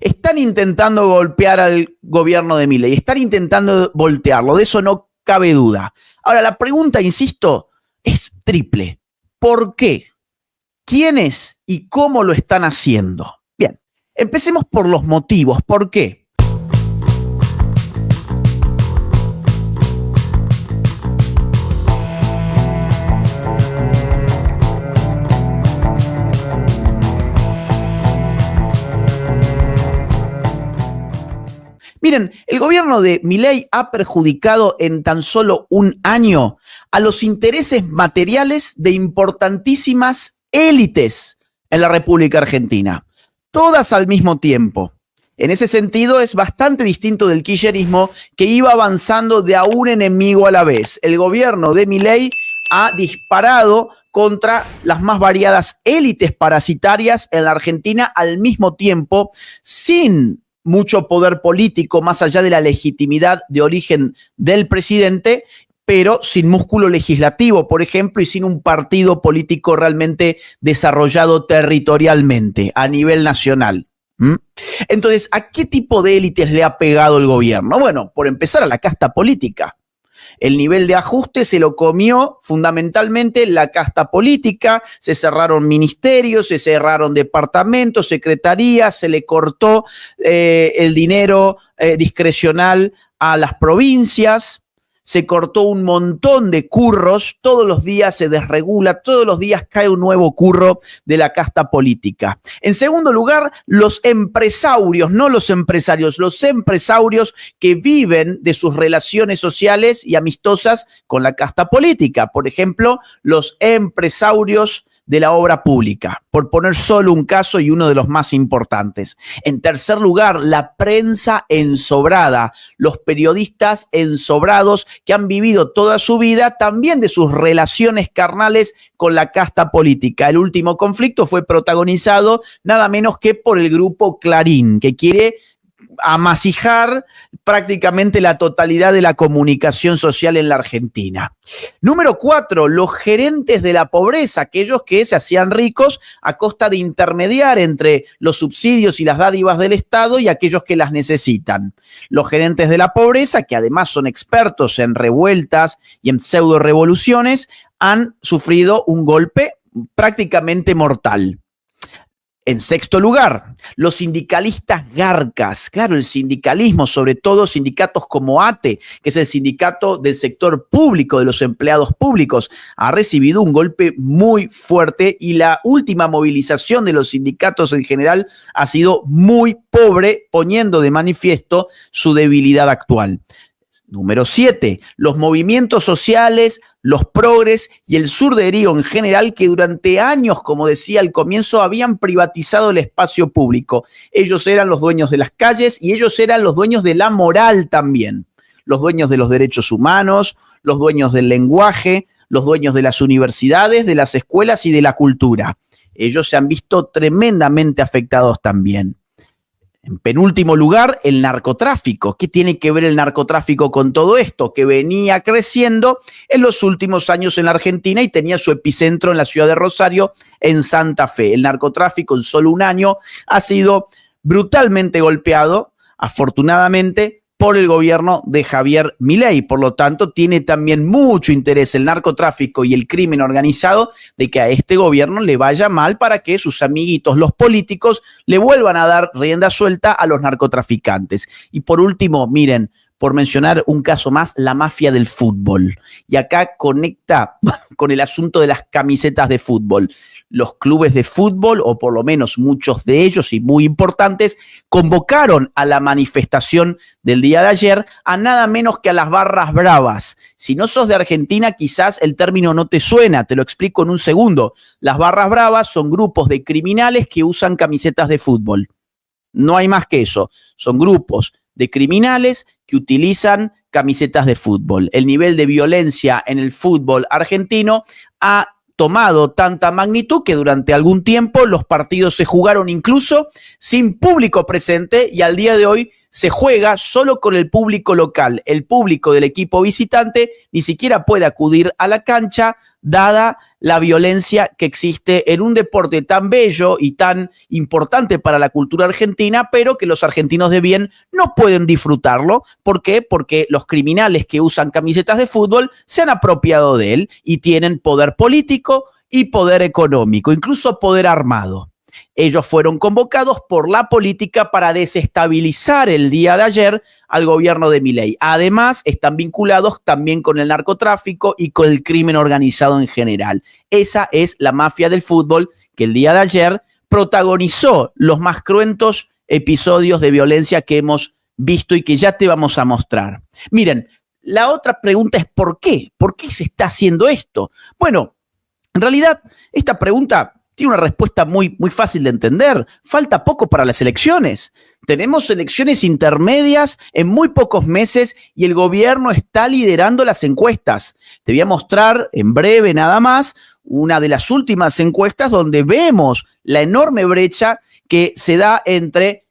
Están intentando golpear al gobierno de Milei, están intentando voltearlo, de eso no cabe duda. Ahora, la pregunta, insisto, es triple. ¿Por qué? ¿Quiénes y cómo lo están haciendo? Bien, empecemos por los motivos. ¿Por qué? Miren, el gobierno de Milei ha perjudicado en tan solo un año a los intereses materiales de importantísimas élites en la República Argentina, todas al mismo tiempo. En ese sentido es bastante distinto del kirchnerismo, que iba avanzando de a un enemigo a la vez. El gobierno de Milei ha disparado contra las más variadas élites parasitarias en la Argentina al mismo tiempo, sin mucho poder político más allá de la legitimidad de origen del presidente, pero sin músculo legislativo, por ejemplo, y sin un partido político realmente desarrollado territorialmente a nivel nacional. Entonces, ¿a qué tipo de élites le ha pegado el gobierno? Bueno, por empezar, a la casta política. El nivel de ajuste se lo comió fundamentalmente la casta política, se cerraron ministerios, se cerraron departamentos, secretarías, se le cortó el dinero discrecional a las provincias, se cortó un montón de curros, todos los días se desregula, todos los días cae un nuevo curro de la casta política. En segundo lugar, los empresarios, no los empresarios, los empresarios que viven de sus relaciones sociales y amistosas con la casta política. Por ejemplo, los empresarios de la obra pública, por poner solo un caso y uno de los más importantes. En tercer lugar, la prensa ensobrada, los periodistas ensobrados que han vivido toda su vida también de sus relaciones carnales con la casta política. El último conflicto fue protagonizado nada menos que por el grupo Clarín, que quiere amasijar prácticamente la totalidad de la comunicación social en la Argentina. Número 4, los gerentes de la pobreza, aquellos que se hacían ricos a costa de intermediar entre los subsidios y las dádivas del Estado y aquellos que las necesitan. Los gerentes de la pobreza, que además son expertos en revueltas y en pseudo revoluciones, han sufrido un golpe prácticamente mortal. En sexto lugar, los sindicalistas garcas. Claro, el sindicalismo, sobre todo sindicatos como ATE, que es el sindicato del sector público, de los empleados públicos, ha recibido un golpe muy fuerte y la última movilización de los sindicatos en general ha sido muy pobre, poniendo de manifiesto su debilidad actual. Número 7, los movimientos sociales, los progres y el surderío en general, que durante años, como decía al comienzo, habían privatizado el espacio público. Ellos eran los dueños de las calles y ellos eran los dueños de la moral también. Los dueños de los derechos humanos, los dueños del lenguaje, los dueños de las universidades, de las escuelas y de la cultura. Ellos se han visto tremendamente afectados también. En penúltimo lugar, el narcotráfico. ¿Qué tiene que ver el narcotráfico con todo esto? Que venía creciendo en los últimos años en la Argentina y tenía su epicentro en la ciudad de Rosario, en Santa Fe. El narcotráfico en solo un año ha sido brutalmente golpeado, afortunadamente, por el gobierno de Javier Milei. Por lo tanto, tiene también mucho interés el narcotráfico y el crimen organizado de que a este gobierno le vaya mal para que sus amiguitos, los políticos, le vuelvan a dar rienda suelta a los narcotraficantes. Y por último, miren, por mencionar un caso más, la mafia del fútbol. Y acá conecta con el asunto de las camisetas de fútbol. Los clubes de fútbol, o por lo menos muchos de ellos y muy importantes, convocaron a la manifestación del día de ayer a nada menos que a las barras bravas. Si no sos de Argentina, quizás el término no te suena, te lo explico en un segundo. Las barras bravas son grupos de criminales que usan camisetas de fútbol. No hay más que eso. Son grupos de criminales que utilizan camisetas de fútbol. El nivel de violencia en el fútbol argentino ha tomado tanta magnitud que durante algún tiempo los partidos se jugaron incluso sin público presente y al día de hoy se juega solo con el público local. El público del equipo visitante ni siquiera puede acudir a la cancha, dada la violencia que existe en un deporte tan bello y tan importante para la cultura argentina, pero que los argentinos de bien no pueden disfrutarlo. ¿Por qué? Porque los criminales que usan camisetas de fútbol se han apropiado de él y tienen poder político y poder económico, incluso poder armado. Ellos fueron convocados por la política para desestabilizar el día de ayer al gobierno de Milei. Además, están vinculados también con el narcotráfico y con el crimen organizado en general. Esa es la mafia del fútbol que el día de ayer protagonizó los más cruentos episodios de violencia que hemos visto y que ya te vamos a mostrar. Miren, la otra pregunta es ¿por qué? ¿Por qué se está haciendo esto? Bueno, en realidad, esta pregunta tiene una respuesta muy fácil de entender. Falta poco para las elecciones. Tenemos elecciones intermedias en muy pocos meses y el gobierno está liderando las encuestas. Te voy a mostrar en breve nada más una de las últimas encuestas donde vemos la enorme brecha que se da entre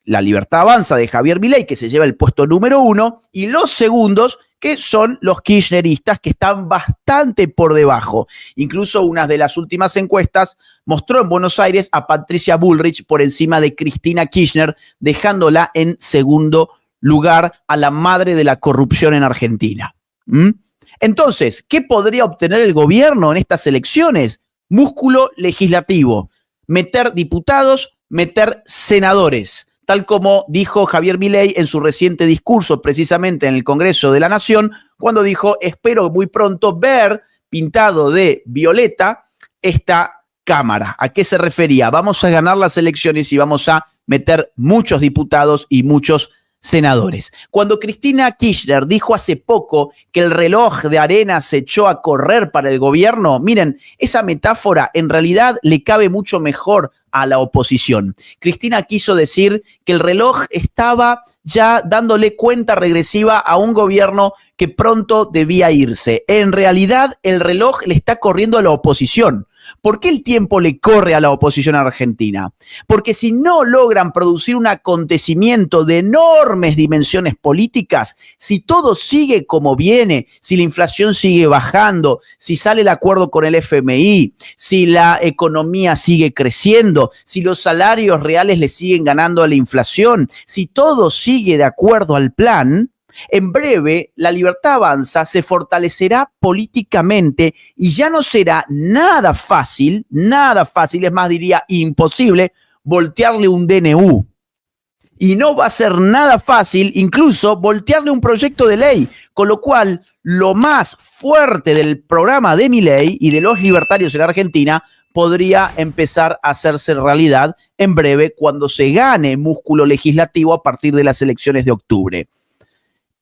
La Libertad Avanza de Javier Milei, que se lleva el puesto número 1, y los segundos, que son los kirchneristas, que están bastante por debajo. Incluso una de las últimas encuestas mostró en Buenos Aires a Patricia Bullrich por encima de Cristina Kirchner, dejándola en segundo lugar a la madre de la corrupción en Argentina. Entonces, ¿qué podría obtener el gobierno en estas elecciones? Músculo legislativo, meter diputados, meter senadores. Tal como dijo Javier Milei en su reciente discurso precisamente en el Congreso de la Nación, cuando dijo, espero muy pronto ver pintado de violeta esta Cámara. ¿A qué se refería? Vamos a ganar las elecciones y vamos a meter muchos diputados y muchos senadores. Cuando Cristina Kirchner dijo hace poco que el reloj de arena se echó a correr para el gobierno, miren, esa metáfora en realidad le cabe mucho mejor a la oposición. Cristina quiso decir que el reloj estaba ya dándole cuenta regresiva a un gobierno que pronto debía irse. En realidad, el reloj le está corriendo a la oposición. ¿Por qué el tiempo le corre a la oposición argentina? Porque si no logran producir un acontecimiento de enormes dimensiones políticas, si todo sigue como viene, si la inflación sigue bajando, si sale el acuerdo con el FMI, si la economía sigue creciendo, si los salarios reales le siguen ganando a la inflación, si todo sigue de acuerdo al plan, en breve, La Libertad Avanza se fortalecerá políticamente y ya no será nada fácil, es más, diría imposible, voltearle un DNU. Y no va a ser nada fácil incluso voltearle un proyecto de ley, con lo cual lo más fuerte del programa de Milei y de los libertarios en Argentina podría empezar a hacerse realidad en breve cuando se gane músculo legislativo a partir de las elecciones de octubre.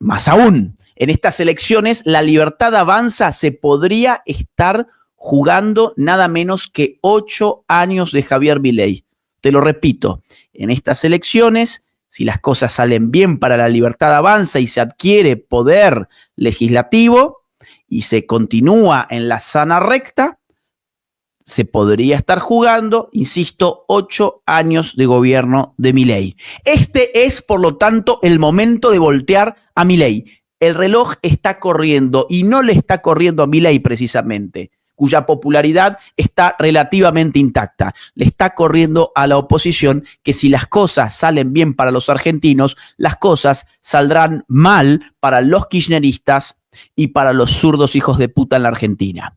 Más aún, en estas elecciones, La Libertad Avanza se podría estar jugando nada menos que 8 años de Javier Milei. Te lo repito, en estas elecciones, si las cosas salen bien para La Libertad Avanza y se adquiere poder legislativo y se continúa en la sana recta, se podría estar jugando, insisto, 8 años de gobierno de Milei. Este es, por lo tanto, el momento de voltear a Milei. El reloj está corriendo y no le está corriendo a Milei precisamente, cuya popularidad está relativamente intacta. Le está corriendo a la oposición, que si las cosas salen bien para los argentinos, las cosas saldrán mal para los kirchneristas y para los zurdos hijos de puta en la Argentina.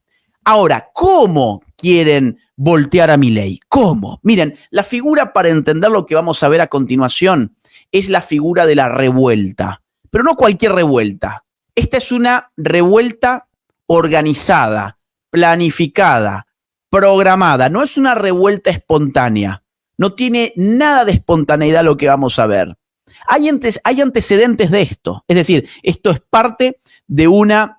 Ahora, ¿cómo quieren voltear a Milei? ¿Cómo? Miren, la figura para entender lo que vamos a ver a continuación es la figura de la revuelta, pero no cualquier revuelta. Esta es una revuelta organizada, planificada, programada. No es una revuelta espontánea. No tiene nada de espontaneidad lo que vamos a ver. Hay antecedentes de esto. Es decir, esto es parte de una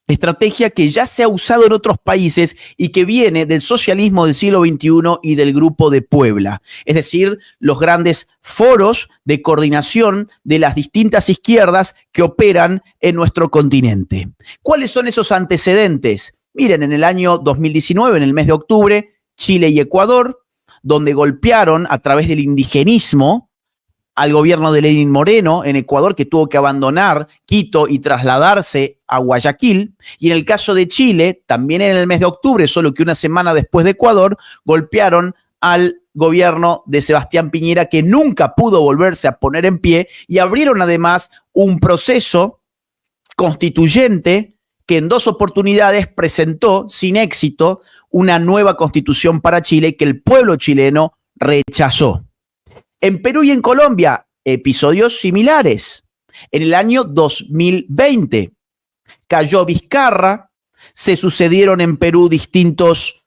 estrategia que ya se ha usado en otros países y que viene del socialismo del siglo XXI y del Grupo de Puebla. Es decir, los grandes foros de coordinación de las distintas izquierdas que operan en nuestro continente. ¿Cuáles son esos antecedentes? Miren, en el año 2019, en el mes de octubre, Chile y Ecuador, donde golpearon a través del indigenismo al gobierno de Lenín Moreno en Ecuador, que tuvo que abandonar Quito y trasladarse a Guayaquil. Y en el caso de Chile, también en el mes de octubre, solo que una semana después de Ecuador, golpearon al gobierno de Sebastián Piñera, que nunca pudo volverse a poner en pie, y abrieron además un proceso constituyente que en 2 oportunidades presentó sin éxito una nueva constitución para Chile que el pueblo chileno rechazó. En Perú y en Colombia, episodios similares. En el año 2020 cayó Vizcarra, se sucedieron en Perú distintos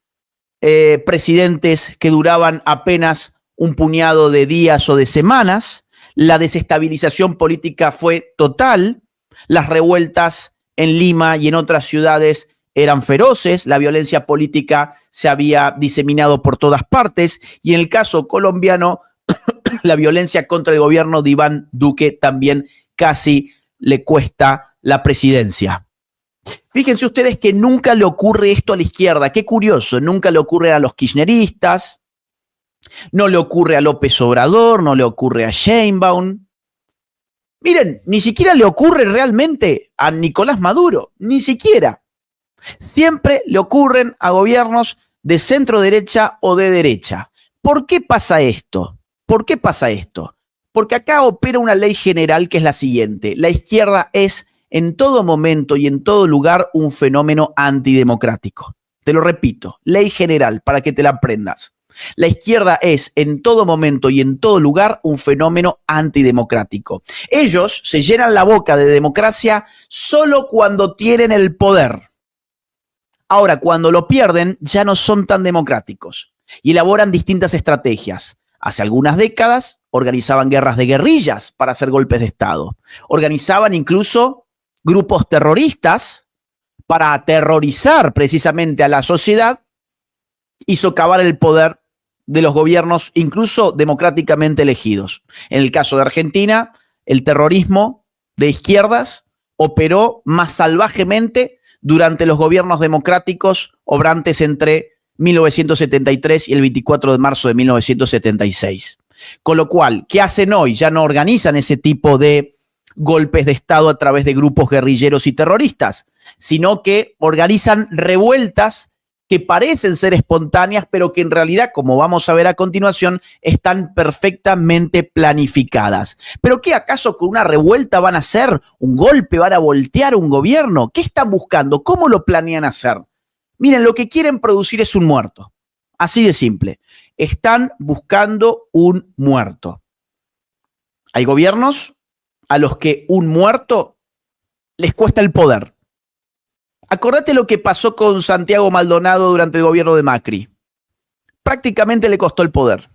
presidentes que duraban apenas un puñado de días o de semanas. La desestabilización política fue total. Las revueltas en Lima y en otras ciudades eran feroces. La violencia política se había diseminado por todas partes. Y en el caso colombiano, la violencia contra el gobierno de Iván Duque también casi le cuesta la presidencia. Fíjense ustedes que nunca le ocurre esto a la izquierda. Qué curioso, nunca le ocurre a los kirchneristas, no le ocurre a López Obrador, no le ocurre a Sheinbaum. Miren, ni siquiera le ocurre realmente a Nicolás Maduro, ni siquiera. Siempre le ocurren a gobiernos de centro derecha o de derecha. ¿Por qué pasa esto? ¿Por qué pasa esto? Porque acá opera una ley general que es la siguiente. La izquierda es en todo momento y en todo lugar un fenómeno antidemocrático. Te lo repito, ley general para que te la aprendas. La izquierda es en todo momento y en todo lugar un fenómeno antidemocrático. Ellos se llenan la boca de democracia solo cuando tienen el poder. Ahora, cuando lo pierden, ya no son tan democráticos y elaboran distintas estrategias. Hace algunas décadas organizaban guerras de guerrillas para hacer golpes de Estado. Organizaban incluso grupos terroristas para aterrorizar precisamente a la sociedad y socavar el poder de los gobiernos, incluso democráticamente elegidos. En el caso de Argentina, el terrorismo de izquierdas operó más salvajemente durante los gobiernos democráticos obrantes entre 1973 y el 24 de marzo de 1976. Con lo cual, ¿qué hacen hoy? Ya no organizan ese tipo de golpes de Estado a través de grupos guerrilleros y terroristas, sino que organizan revueltas que parecen ser espontáneas, pero que en realidad, como vamos a ver a continuación, están perfectamente planificadas. ¿Pero qué acaso con una revuelta van a hacer un golpe, van a voltear un gobierno? ¿Qué están buscando? ¿Cómo lo planean hacer? Miren, lo que quieren producir es un muerto. Así de simple. Están buscando un muerto. Hay gobiernos a los que un muerto les cuesta el poder. Acordate lo que pasó con Santiago Maldonado durante el gobierno de Macri. Prácticamente le costó el poder.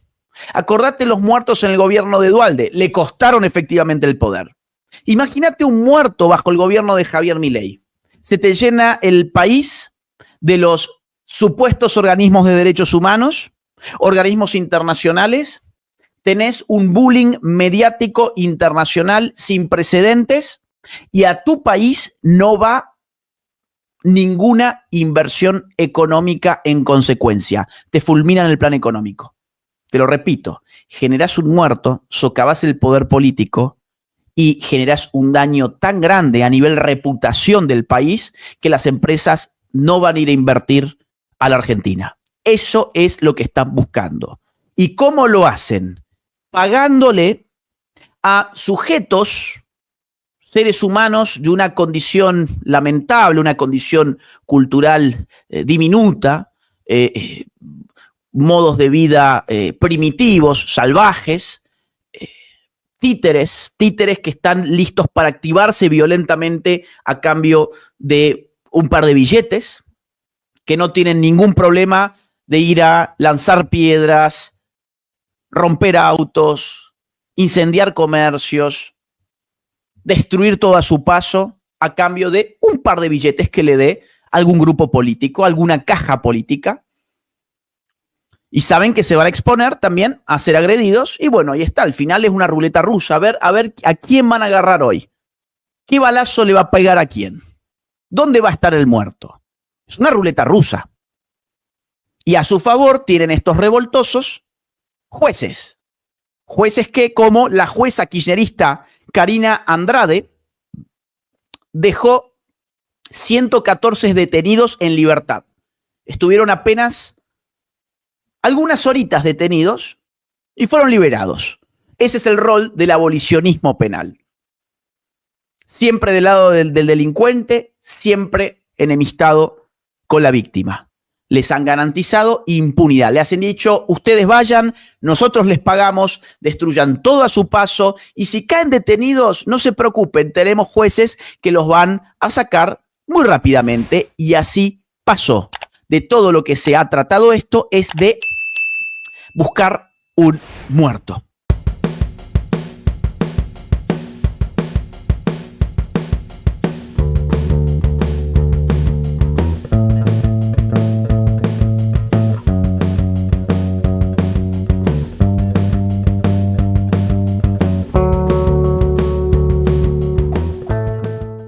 Acordate los muertos en el gobierno de Duhalde. Le costaron efectivamente el poder. Imagínate un muerto bajo el gobierno de Javier Milei. Se te llena el país de los supuestos organismos de derechos humanos, organismos internacionales. Tenés un bullying mediático internacional sin precedentes y a tu país no va ninguna inversión económica en consecuencia. Te fulminan el plan económico. Te lo repito, generás un muerto, socavás el poder político y generás un daño tan grande a nivel reputación del país que las empresas no van a ir a invertir a la Argentina. Eso es lo que están buscando. ¿Y cómo lo hacen? Pagándole a sujetos, seres humanos de una condición lamentable, una condición cultural diminuta, modos de vida primitivos, salvajes, títeres que están listos para activarse violentamente a cambio de un par de billetes, que no tienen ningún problema de ir a lanzar piedras, romper autos, incendiar comercios, destruir todo a su paso a cambio de un par de billetes que le dé algún grupo político, alguna caja política. Y saben que se van a exponer también a ser agredidos. Y bueno, ahí está, al final es una ruleta rusa. A ver a quién van a agarrar hoy. ¿Qué balazo le va a pegar a quién? ¿Dónde va a estar el muerto? Es una ruleta rusa. Y a su favor tienen estos revoltosos jueces Jueces que, como la jueza kirchnerista Karina Andrade, dejó 114 detenidos en libertad. Estuvieron apenas algunas horitas detenidos y fueron liberados. Ese es el rol del abolicionismo penal. Siempre del lado del delincuente, siempre enemistado con la víctima. Les han garantizado impunidad. Les han dicho, ustedes vayan, nosotros les pagamos, destruyan todo a su paso y si caen detenidos, no se preocupen, tenemos jueces que los van a sacar muy rápidamente y así pasó. De todo lo que se ha tratado esto es de buscar un muerto.